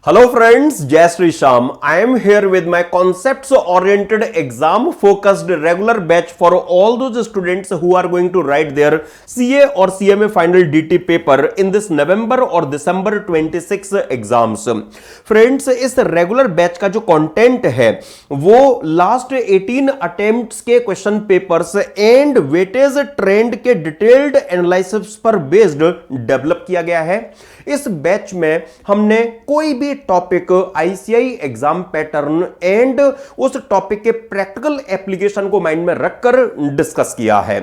Hello friends, Jai Shri Sham. I am here with my concepts oriented exam focused regular batch for all those students who are going to write their CA or CMA final DT paper in this November or December 26 exams. Friends, इस regular batch का जो content है वो last 18 attempts के question papers and weightage trend के detailed analysis पर based develop किया गया है। इस बैच में हमने कोई भी topic ICI exam pattern and उस टॉपिक के प्रैक्टिकल एप्लीकेशन को माइंड में रखकर डिस्कस किया है।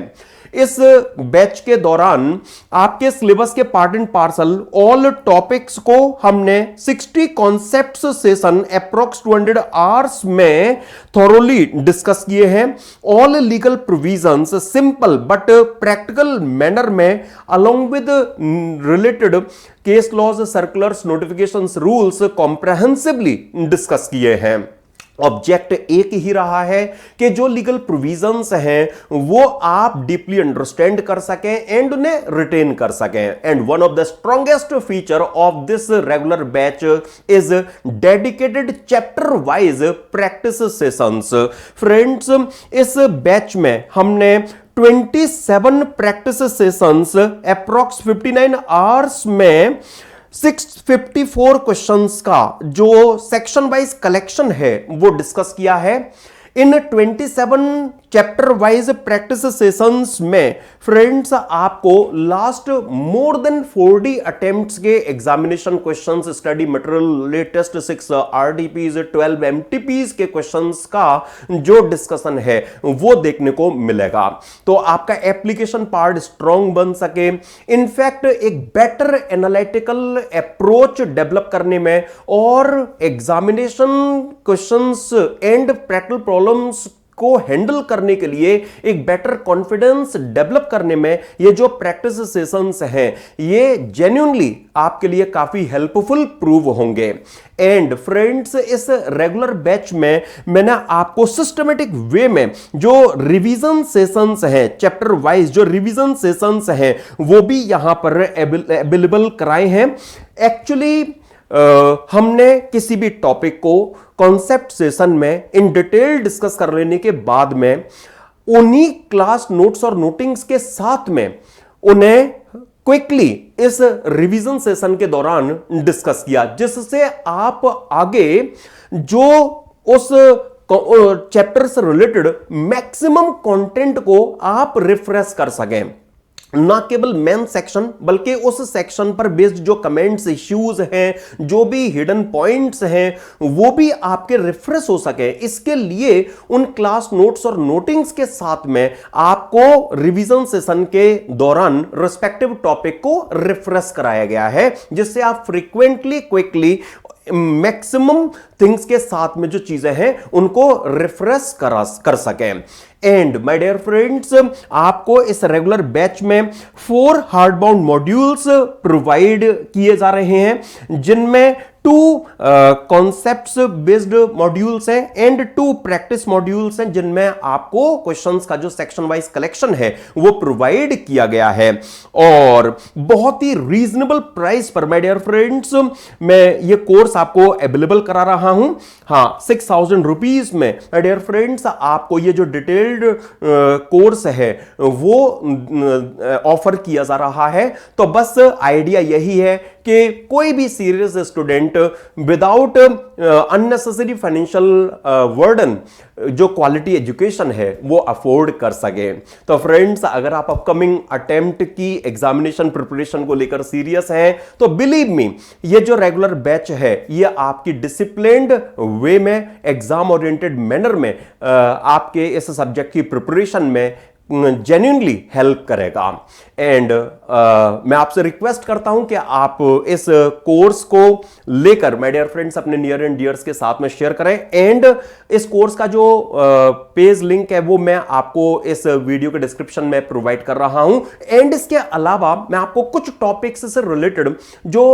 इस बैच के दौरान आपके सिलेबस के part and parcel all topics को हमने 60 कॉन्सेप्ट्स सेशन अप्रोक्स 200 आवर्स में थॉरोली डिस्कस किए हैं। All legal provisions simple but practical manner में along with related case laws circulars notifications rules comprehensively discuss किए हैं। ऑब्जेक्ट एक ही रहा है कि जो लीगल प्रोविजंस हैं वो आप डीपली अंडरस्टैंड कर सकें एंड उन्हें रिटेन कर सकें। And one of the strongest feature of this regular batch is dedicated chapter wise practice sessions. Friends, इस बैच में हमने 27 प्रैक्टिस सेशंस अप्रॉक्स 59 आवर्स में 654 क्वेश्चंस का जो सेक्शन वाइज कलेक्शन है वो डिस्कस किया है। इन 27 चैप्टर वाइज प्रैक्टिस सेशंस में फ्रेंड्स आपको लास्ट मोर देन 40 अटेम्प्ट्स के examination questions, study material, latest 6 आरडीपीज, 12 एमटीपीज के क्वेश्चंस का जो डिस्कशन है वो देखने को मिलेगा। तो आपका एप्लीकेशन पार्ट स्ट्रांग बन सके, इनफैक्ट एक बेटर एनालिटिकल अप्रोच डेवलप करने में और examination questions and practical problems को हैंडल करने के लिए एक बेटर कॉन्फिडेंस डेवलप करने में ये जो प्रैक्टिस सेशंस हैं ये जेन्युइनली आपके लिए काफी हेल्पफुल प्रूव होंगे। एंड फ्रेंड्स, इस रेगुलर बैच में मैंने आपको सिस्टमेटिक वे में जो रिवीजन सेशंस हैं, चैप्टर वाइज जो रिवीजन सेशंस हैं वो भी यहां पर अवेलेबल कराए हैं। एक्चुअली हमने किसी भी टॉपिक को कॉन्सेप्ट सेशन में इन डिटेल डिस्कस कर लेने के बाद में उन्हीं क्लास नोट्स और नोटिंग्स के साथ में उन्हें क्विकली इस रिवीजन सेशन के दौरान डिस्कस किया, जिससे आप आगे जो उस चैप्टर से रिलेटेड मैक्सिमम कंटेंट को आप रिफ्रेश कर सकें। ना केवल मेन सेक्शन बल्कि उस सेक्शन पर बेस्ड जो कमेंट्स, इश्यूज हैं, जो भी हिडन पॉइंट्स हैं वो भी आपके रिफ्रेश हो सके। इसके लिए उन क्लास नोट्स और नोटिंग्स के साथ में आपको रिवीजन सेशन के दौरान रिस्पेक्टिव टॉपिक को रिफ्रेश कराया गया है, जिससे आप फ्रीक्वेंटली क्विकली मैक्सिमम थिंग्स के साथ में जो चीजें हैं उनको रिफ्रेश कर सकें। एंड माय डियर फ्रेंड्स, आपको इस रेगुलर बैच में 4 हार्ड बाउंड मॉड्यूल्स प्रोवाइड किए जा रहे हैं, जिनमें 2 कॉन्सेप्ट्स बेस्ड मॉड्यूल्स हैं एंड 2 प्रैक्टिस मॉड्यूल्स हैं, जिनमें आपको क्वेश्चंस का जो सेक्शन वाइज कलेक्शन है वो प्रोवाइड किया गया है। और बहुत ही रीजनेबल प्राइस पर माय डियर फ्रेंड्स मैं ये कोर्स आपको अवेलेबल करा रहा हूं। हां, 6000 रुपीज में माय डियर फ्रेंड्स आपको ये जो डिटेल्ड कोर्स है वो ऑफर किया जा रहा है। तो बस आइडिया यही है कि कोई भी serious student without unnecessary financial burden जो क्वालिटी एजुकेशन है वो अफोर्ड कर सके। तो फ्रेंड्स, अगर आप अपकमिंग अटेम्प्ट की एग्जामिनेशन प्रिपरेशन को लेकर सीरियस हैं तो बिलीव मी, ये जो रेगुलर बैच है ये आपकी डिसिप्लिन्ड वे में, एग्जाम ओरिएंटेड मैनर में आपके इस सब्जेक्ट की प्रिपरेशन में जेन्युइनली हेल्प करेगा। एंड मैं आपसे रिक्वेस्ट करता हूं कि आप इस कोर्स को लेकर माय डियर फ्रेंड्स अपने नियर एंड डियर्स के साथ में शेयर करें। एंड इस कोर्स का जो पेज लिंक है वो मैं आपको इस वीडियो के डिस्क्रिप्शन में प्रोवाइड कर रहा हूं। एंड इसके अलावा मैं आपको कुछ टॉपिक्स से रिलेटेड जो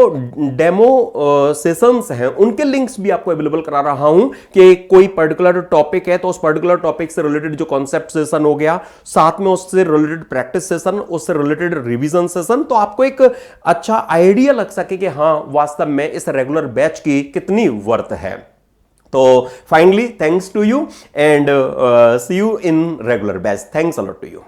डेमो सेशंस हैं उनके लिंक्स भी आपको अवेलेबल करा रहा हूं कि कोई पर्टिकुलर टॉपिक है तो उस पर्टिकुलर टॉपिक से रिलेटेड जो कॉन्सेप्ट सेशन हो गया, साथ में उससे रिलेटेड प्रैक्टिस सेशन, उससे रिलेटेड रिवीजन सेशन, तो आपको एक अच्छा आइडिया लग सके कि हाँ वास्तव में इस रेगुलर बैच की कितनी वर्थ है। तो finally thanks to you and see you in regular batch. Thanks a lot to you.